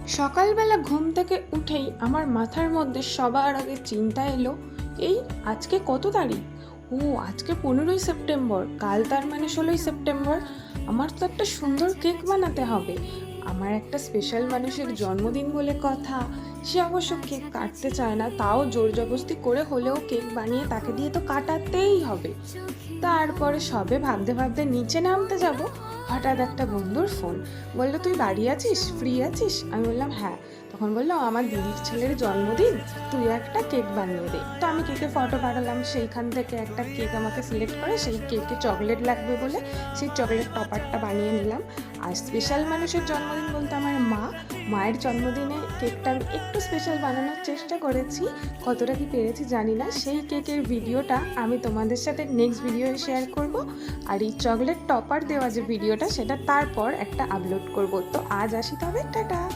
সকালবেলা ঘুম থেকে উঠেই আমার মাথার মধ্যে সবার আগে চিন্তা এলো, এই আজকে কত তারিখ? ও, আজকে 15ই সেপ্টেম্বর। কাল তার মানে 16ই সেপ্টেম্বর। আমার তো একটা সুন্দর কেক বানাতে হবে। আমার একটা স্পেশাল মানুষের জন্মদিন বলে কথা। সে অবশ্য কেক কাটতে চায় না, তাও জোর জবরদস্তি করে হলেও কেক বানিয়ে তাকে দিয়ে তো কাটাতেই হবে। তারপরে সবে ভাবতে ভাবতে নিচে নামতে যাব, হঠাৎ একটা বন্ধুর ফোন। বললো, তুই বাড়ি আছিস, ফ্রি আছিস? আমি বললাম হ্যাঁ। তখন বললো, আমার দিদির ছেলের জন্মদিন, তুই একটা কেক বানিয়ে দে। তো আমি কেকের ফটো পাঠালাম, সেইখান থেকে একটা কেক আমাকে সিলেক্ট করে, সেই কেকে চকলেট লাগবে বলে সেই চকলেট টপারটা বানিয়ে নিলাম। আর স্পেশাল মানুষের জন্মদিন বলতে আমার মা, মায়ের জন্মদিনে কেকটা আমি একটু স্পেশাল বানানোর চেষ্টা করেছি। কতটা কি পেরেছি জানি না। সেই কেকের ভিডিওটা আমি তোমাদের সাথে নেক্সট ভিডিওয়ে শেয়ার করব। আর এই চকলেট টপার দেওয়া যে ভিডিওটা, সেটা তারপর একটা আপলোড করব। তো আজ আসি তবে, টাটা।